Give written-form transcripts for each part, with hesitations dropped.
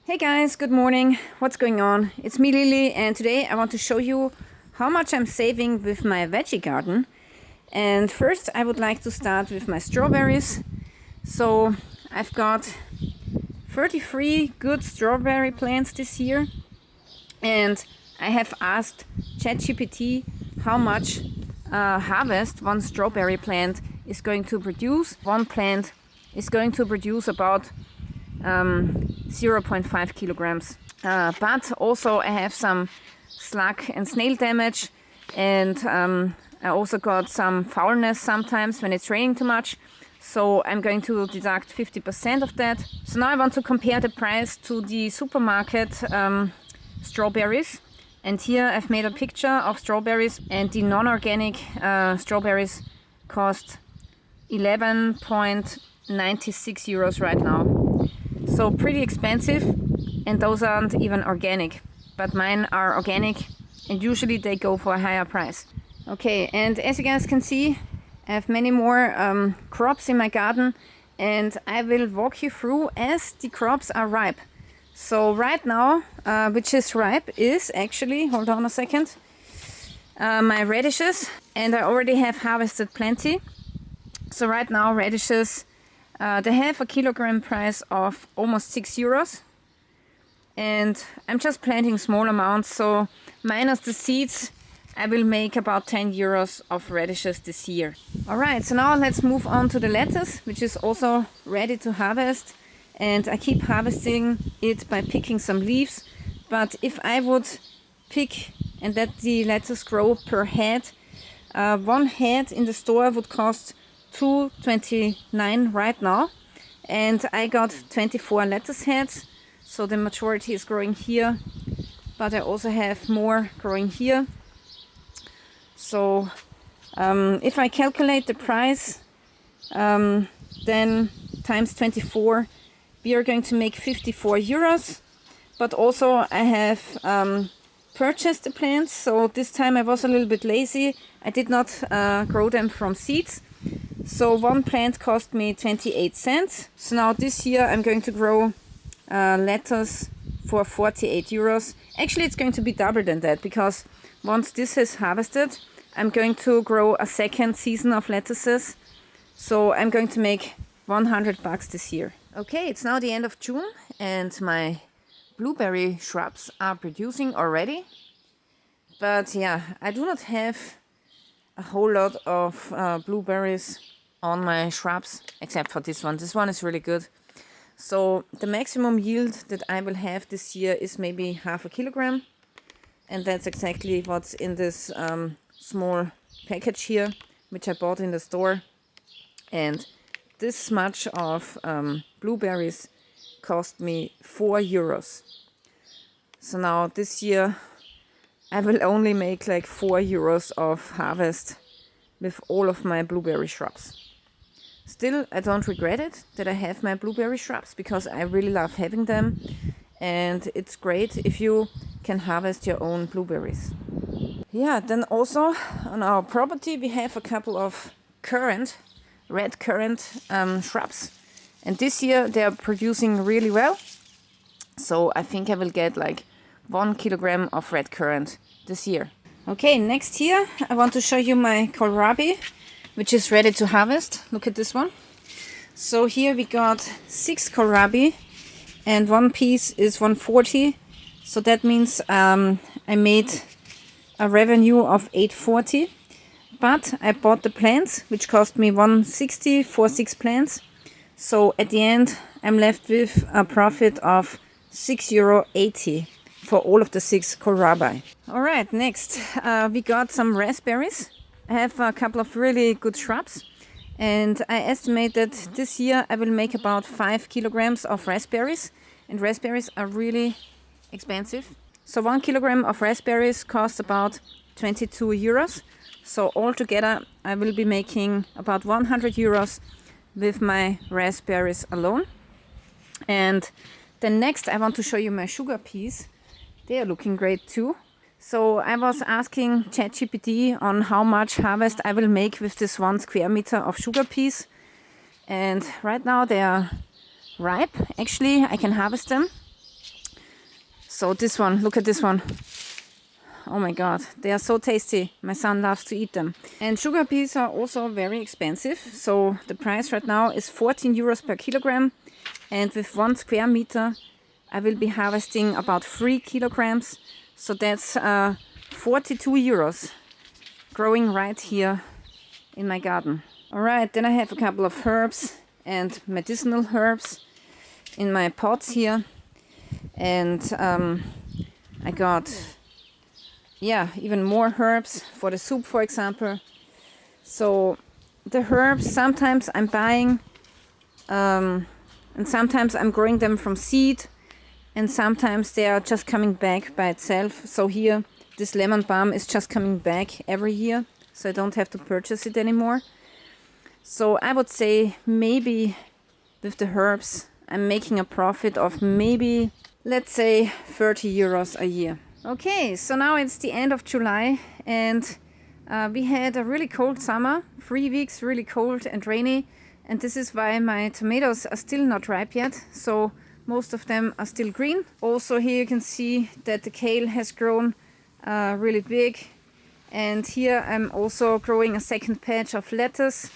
Hey guys, good morning. What's going on? It's me, Lilly, and today I want to show you how much I'm saving with my veggie garden. And first I would like to start with my strawberries. So I've got 33 good strawberry plants this year, and I have asked ChatGPT how much harvest one strawberry plant is going to produce. One plant is going to produce about 0.5 kilograms. But also I have some slug and snail damage, and I also got some foulness sometimes when it's raining too much. So I'm going to deduct 50% of that. So now I want to compare the price to the supermarket strawberries. And here I've made a picture of strawberries, and the non-organic strawberries cost 11.96 euros right now. So pretty expensive, and those aren't even organic, but mine are organic, and usually they go for a higher price. Okay, and as you guys can see, I have many more crops in my garden, and I will walk you through as the crops are ripe. So right now, which is ripe is actually, hold on a second, my radishes, and I already have harvested plenty. So right now radishes, they have a kilogram price of almost 6 euros, and I'm just planting small amounts, so minus the seeds I will make about 10 euros of radishes this year. Alright, so now let's move on to the lettuce, which is also ready to harvest, and I keep harvesting it by picking some leaves. But if I would pick and let the lettuce grow per head, one head in the store would cost 2.29 right now, and I got 24 lettuce heads, so the majority is growing here, but I also have more growing here. So if I calculate the price, then times 24, we are going to make 54 euros. But also I have purchased the plants, so this time I was a little bit lazy. I did not grow them from seeds. So one plant cost me 28 cents. So now this year I'm going to grow lettuce for 48 euros. Actually, it's going to be double than that, because once this is harvested, I'm going to grow a second season of lettuces. So I'm going to make 100 bucks this year. Okay, it's now the end of June, and my blueberry shrubs are producing already. But yeah, I do not have a whole lot of blueberries on my shrubs, except for this one. This one is really good. So the maximum yield that I will have this year is maybe half a kilogram, and that's exactly what's in this small package here, which I bought in the store. And this much of blueberries cost me 4 euros. So now this year I will only make like 4 euros of harvest with all of my blueberry shrubs. Still, I don't regret it that I have my blueberry shrubs, because I really love having them, and it's great if you can harvest your own blueberries. Yeah, then also on our property we have a couple of red currant shrubs, and this year they are producing really well. So I think I will get like 1 kilogram of red currant this year. Okay, next here I want to show you my kohlrabi, which is ready to harvest. Look at this one. So here we got 6 kohlrabi, and one piece is 140. So that means I made a revenue of 840. But I bought the plants, which cost me 160 for 6 plants. So at the end I'm left with a profit of 6,80 euro for all of the 6 kohlrabi. Alright, next we got some raspberries. I have a couple of really good shrubs, and I estimate that this year I will make about 5 kilograms of raspberries, and raspberries are really expensive. So 1 kilogram of raspberries costs about 22 euros. So altogether I will be making about 100 euros with my raspberries alone. And then next I want to show you my sugar peas. They are looking great too. So I was asking ChatGPT on how much harvest I will make with this 1 square meter of sugar peas. And right now they are ripe. Actually, I can harvest them. So this one, look at this one. Oh my god, they are so tasty. My son loves to eat them. And sugar beets are also very expensive. So the price right now is 14 euros per kilogram. And with 1 square meter, I will be harvesting about 3 kilograms. So that's 42 euros growing right here in my garden. Alright, then I have a couple of herbs and medicinal herbs in my pots here. And I got even more herbs for the soup, for example. So the herbs, sometimes I'm buying and sometimes I'm growing them from seed, and sometimes they are just coming back by itself. So here, this lemon balm is just coming back every year, so I don't have to purchase it anymore. So I would say maybe with the herbs, I'm making a profit of maybe, let's say, 30 euros a year. Okay, so now it's the end of July, and we had a really cold summer, 3 weeks really cold and rainy, and this is why my tomatoes are still not ripe yet, so most of them are still green. Also here you can see that the kale has grown really big, and here I'm also growing a second patch of lettuce,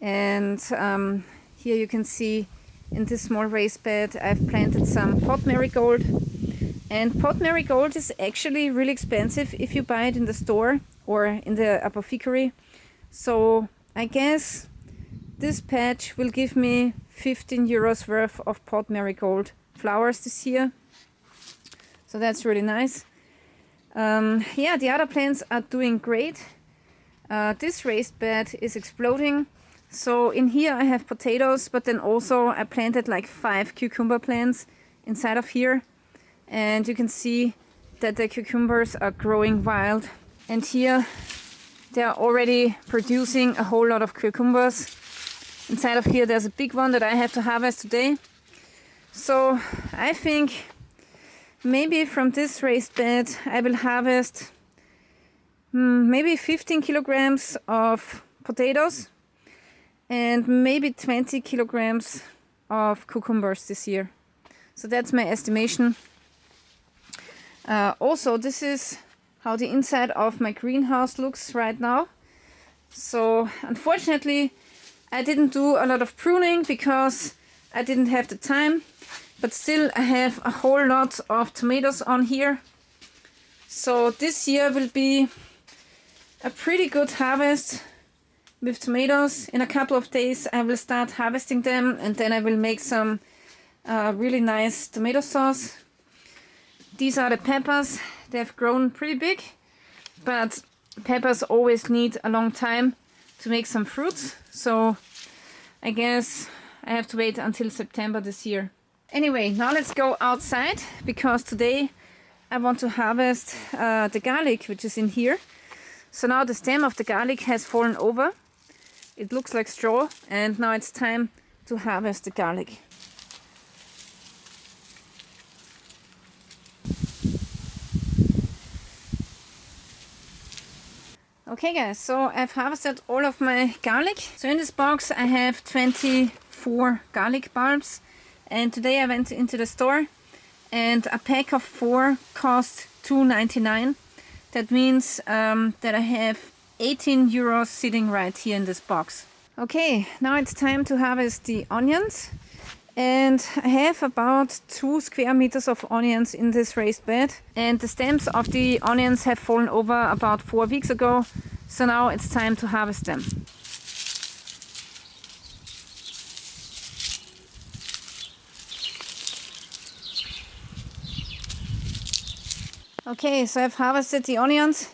and here you can see in this small raised bed I've planted some pot marigold. And pot marigold is actually really expensive if you buy it in the store or in the apothecary. So I guess this patch will give me 15 euros worth of pot marigold flowers this year. So that's really nice. The other plants are doing great. This raised bed is exploding. So in here I have potatoes, but then also I planted like 5 cucumber plants inside of here. And you can see that the cucumbers are growing wild. And here they are already producing a whole lot of cucumbers. Inside of here there's a big one that I have to harvest today. So I think maybe from this raised bed I will harvest maybe 15 kilograms of potatoes and maybe 20 kilograms of cucumbers this year. So that's my estimation. Also, this is how the inside of my greenhouse looks right now. So unfortunately I didn't do a lot of pruning because I didn't have the time, but still I have a whole lot of tomatoes on here. So this year will be a pretty good harvest with tomatoes. In a couple of days I will start harvesting them, and then I will make some really nice tomato sauce. These are the peppers. They've grown pretty big, but peppers always need a long time to make some fruits. So I guess I have to wait until September this year. Anyway, now let's go outside, because today I want to harvest the garlic, which is in here. So now the stem of the garlic has fallen over. It looks like straw, and now it's time to harvest the garlic. Okay guys, so I've harvested all of my garlic. So in this box I have 24 garlic bulbs, and today I went into the store and a pack of 4 cost 2.99. That means that I have 18 euros sitting right here in this box. Okay, now it's time to harvest the onions, and I have about 2 square meters of onions in this raised bed, and the stems of the onions have fallen over about 4 weeks ago, so now it's time to harvest them. Okay, so I've harvested the onions,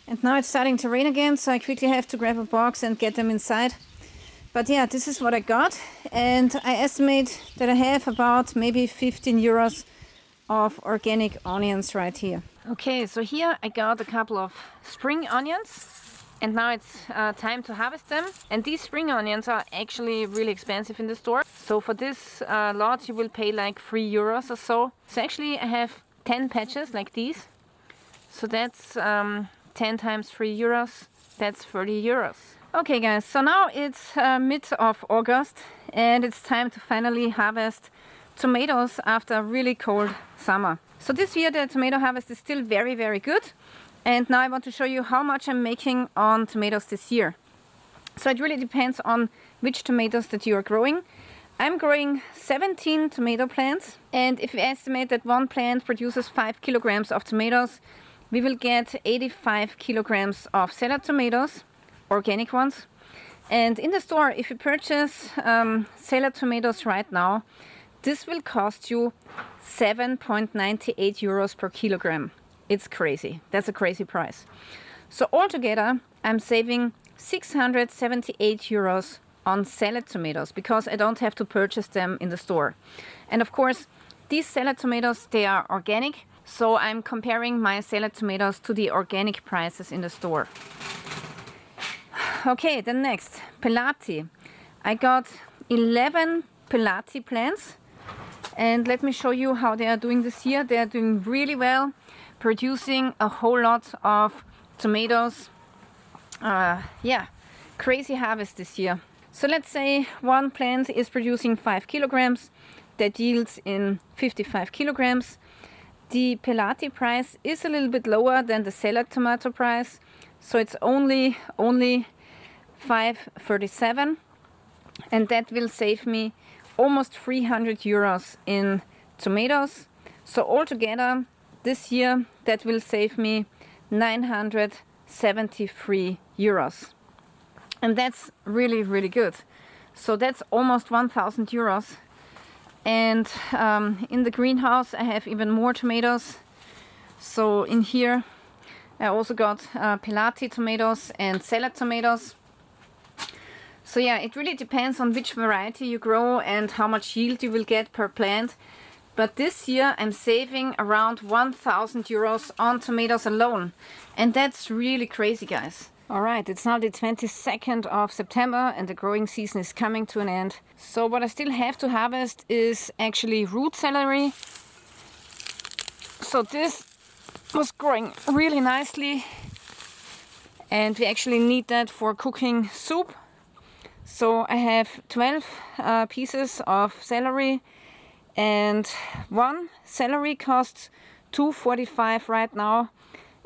and now it's starting to rain again, so I quickly have to grab a box and get them inside. But yeah, this is what I got, and I estimate that I have about maybe 15 euros of organic onions right here. Okay, so here I got a couple of spring onions, and now it's time to harvest them. And these spring onions are actually really expensive in the store. So for this lot you will pay like 3 euros or so. So actually I have 10 patches like these. So that's 10 times 3 euros, that's 30 euros. Okay guys, so now it's mid of August, and it's time to finally harvest tomatoes after a really cold summer. So this year the tomato harvest is still very, very good. And now I want to show you how much I'm making on tomatoes this year. So it really depends on which tomatoes that you are growing. I'm growing 17 tomato plants, and if we estimate that one plant produces 5 kilograms of tomatoes, we will get 85 kilograms of salad tomatoes, organic ones. And in the store, if you purchase salad tomatoes right now, this will cost you 7.98 euros per kilogram. It's crazy. That's a crazy price. So altogether, I'm saving 678 euros on salad tomatoes because I don't have to purchase them in the store. And of course, these salad tomatoes, they are organic. So I'm comparing my salad tomatoes to the organic prices in the store. Okay, then next, pelati. I got 11 pelati plants. And let me show you how they are doing this year. They are doing really well, producing a whole lot of tomatoes. Yeah, crazy harvest this year. So let's say one plant is producing 5 kilograms. That yields in 55 kilograms. The pelati price is a little bit lower than the salad tomato price. So it's only 5.37. And that will save me almost 300 euros in tomatoes. So altogether this year that will save me 973 euros. And that's really, really good. So that's almost 1,000 euros. And in the greenhouse I have even more tomatoes. So in here I also got pelati tomatoes and salad tomatoes. So yeah, it really depends on which variety you grow and how much yield you will get per plant. But this year I'm saving around 1,000 euros on tomatoes alone. And that's really crazy, guys. Alright, it's now the 22nd of September and the growing season is coming to an end. So what I still have to harvest is actually root celery. So this was growing really nicely. And we actually need that for cooking soup. So I have 12 pieces of celery, and one celery costs 2.45 right now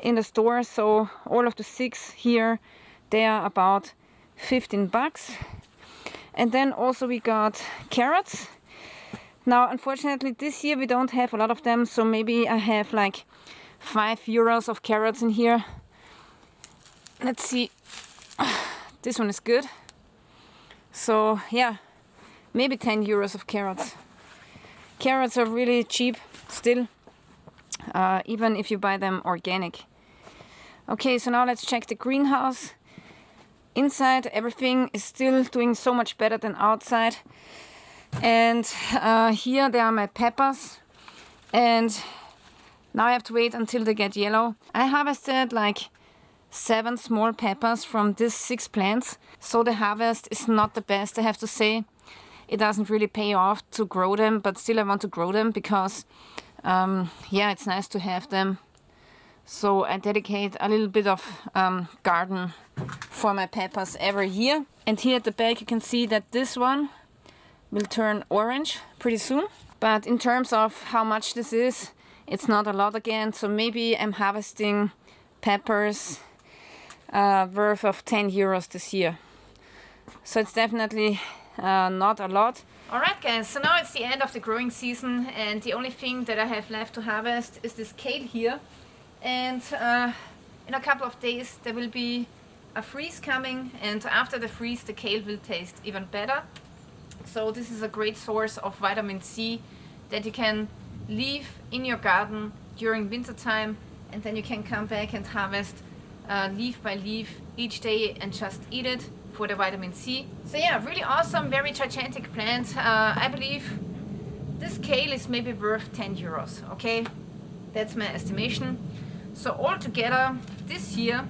in the store. So all of the 6 here, they are about 15 bucks. And then also we got carrots. Now unfortunately this year we don't have a lot of them, so maybe I have like 5 euros of carrots in here. Let's see, this one is good. So yeah, maybe 10 euros of carrots. Carrots are really cheap still, even if you buy them organic. Okay, so now let's check the greenhouse. Inside everything is still doing so much better than outside. And here there are my peppers. And now I have to wait until they get yellow. I harvested like 7 small peppers from these 6 plants. So the harvest is not the best, I have to say. It doesn't really pay off to grow them, but still I want to grow them because yeah, it's nice to have them. So I dedicate a little bit of garden for my peppers every year. And here at the back you can see that this one will turn orange pretty soon. But in terms of how much this is, it's not a lot again. So maybe I'm harvesting peppers worth of 10 euros this year. So it's definitely not a lot. Alright guys, so now it's the end of the growing season and the only thing that I have left to harvest is this kale here. And in a couple of days there will be a freeze coming, and after the freeze the kale will taste even better. So this is a great source of vitamin C that you can leave in your garden during winter time, and then you can come back and harvest leaf by leaf each day and just eat it for the vitamin C. So yeah, really awesome, very gigantic plant. I believe this kale is maybe worth 10 euros, okay? That's my estimation. So altogether this year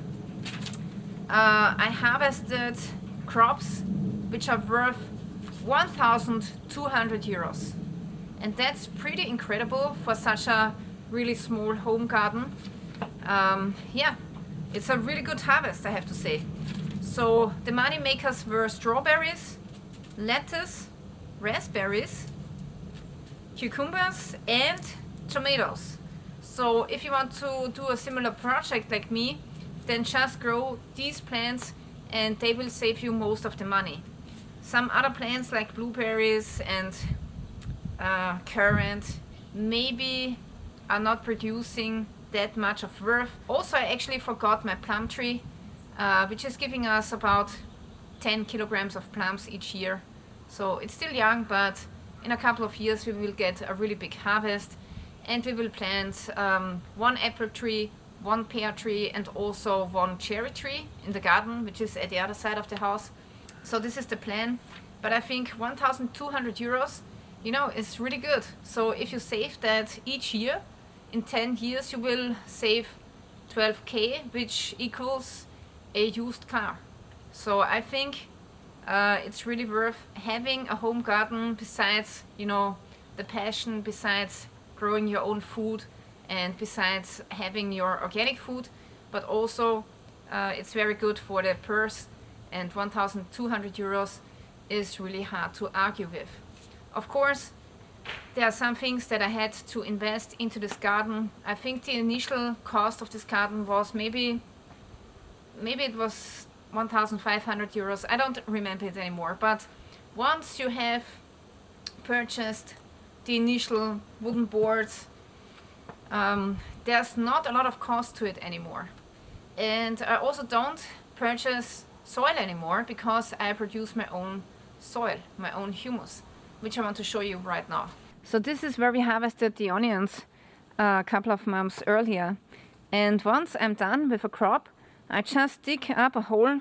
I harvested crops which are worth 1,200 euros. And that's pretty incredible for such a really small home garden. Yeah, it's a really good harvest, I have to say. So the money makers were strawberries, lettuce, raspberries, cucumbers and tomatoes. So if you want to do a similar project like me, then just grow these plants and they will save you most of the money. Some other plants like blueberries and currants maybe are not producing that much of worth. Also, I actually forgot my plum tree, which is giving us about 10 kilograms of plums each year. So it's still young, but in a couple of years we will get a really big harvest, and we will plant one apple tree, one pear tree, and also one cherry tree in the garden, which is at the other side of the house. So this is the plan. But I think 1,200 euros, you know, is really good. So if you save that each year, in 10 years you will save 12k, which equals a used car. So I think it's really worth having a home garden, besides, you know, the passion, besides growing your own food, and besides having your organic food, but also it's very good for the purse, and 1,200 euros is really hard to argue with. Of course, there are some things that I had to invest into this garden. I think the initial cost of this garden was maybe it was 1,500 euros. I don't remember it anymore, but once you have purchased the initial wooden boards, there's not a lot of cost to it anymore. And I also don't purchase soil anymore because I produce my own soil, my own humus, which I want to show you right now. So this is where we harvested the onions a couple of months earlier. And once I'm done with a crop, I just dig up a hole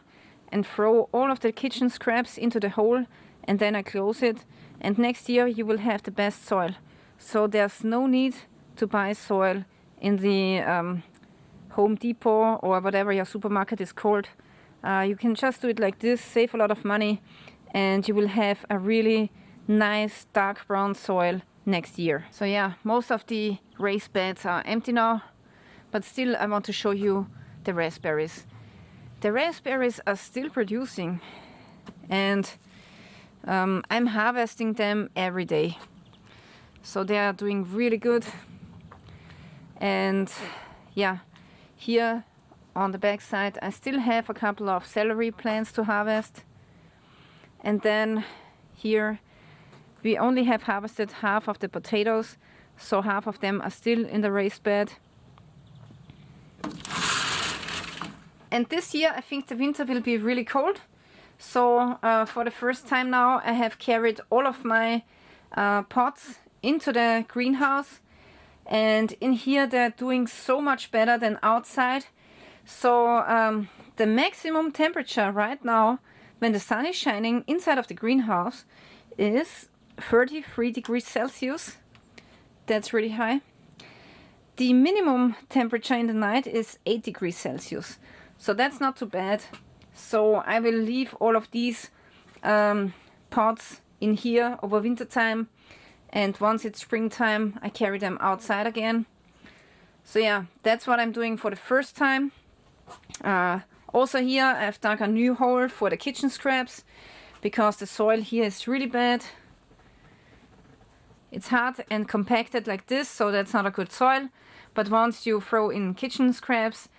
and throw all of the kitchen scraps into the hole, and then I close it. And next year you will have the best soil. So there's no need to buy soil in the Home Depot or whatever your supermarket is called. You can just do it like this, save a lot of money, and you will have a really nice dark brown soil next year. So yeah, most of the raised beds are empty now, but still I want to show you the raspberries. The raspberries are still producing, and I'm harvesting them every day. So they are doing really good. And yeah, here on the back side I still have a couple of celery plants to harvest. And then here we only have harvested half of the potatoes, so half of them are still in the raised bed. And this year I think the winter will be really cold. So for the first time now I have carried all of my pots into the greenhouse, and in here they're doing so much better than outside. So the maximum temperature right now when the sun is shining inside of the greenhouse is 33 degrees Celsius. That's really high. The minimum temperature in the night is 8 degrees Celsius. So that's not too bad. So I will leave all of these pots in here over winter time, and once it's springtime I carry them outside again. So yeah, that's what I'm doing for the first time. Also here I've dug a new hole for the kitchen scraps because the soil here is really bad. It's hard and compacted like this, so that's not a good soil. But once you throw in kitchen scraps,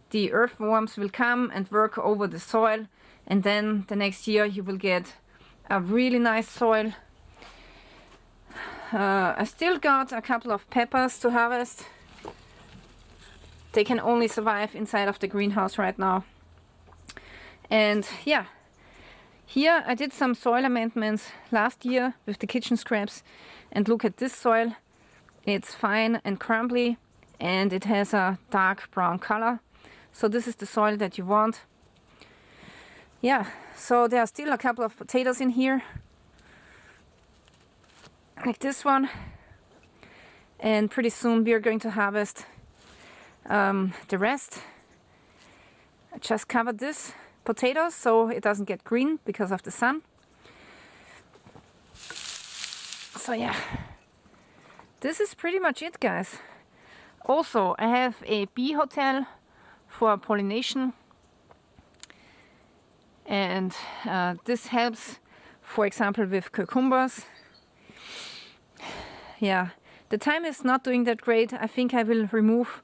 the earthworms will come and work over the soil, and then the next year you will get a really nice soil. I still got a couple of peppers to harvest. They can only survive inside of the greenhouse right now. And yeah, here I did some soil amendments last year with the kitchen scraps, and look at this soil. It's fine and crumbly, and it has a dark brown color. So this is the soil that you want. Yeah, so there are still a couple of potatoes in here, like this one, and pretty soon we are going to harvest the rest. I just covered this potatoes so it doesn't get green because of the sun. So yeah, this is pretty much it, guys. Also, I have a bee hotel for pollination, and this helps, for example, with cucumbers. yeah, the time is not doing that great. I think I will remove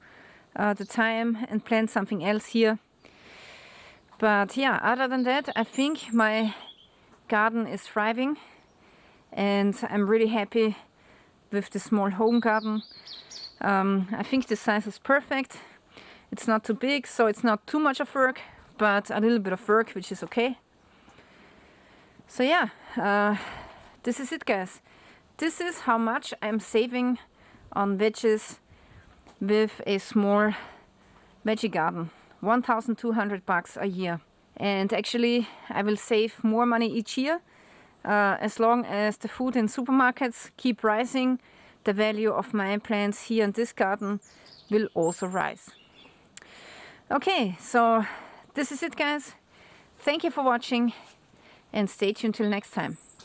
the thyme and plant something else here. But yeah, other than that, I think my garden is thriving, and I'm really happy with the small home garden. I think the size is perfect. It's not too big, so it's not too much of work, but a little bit of work, which is okay. So yeah, this is it, guys. This is how much I'm saving on veggies with a small veggie garden. 1,200 bucks a year. And actually I will save more money each year as long as the food in supermarkets keep rising. The value of my plants here in this garden will also rise. Okay, so this is it, guys. Thank you for watching and stay tuned till next time.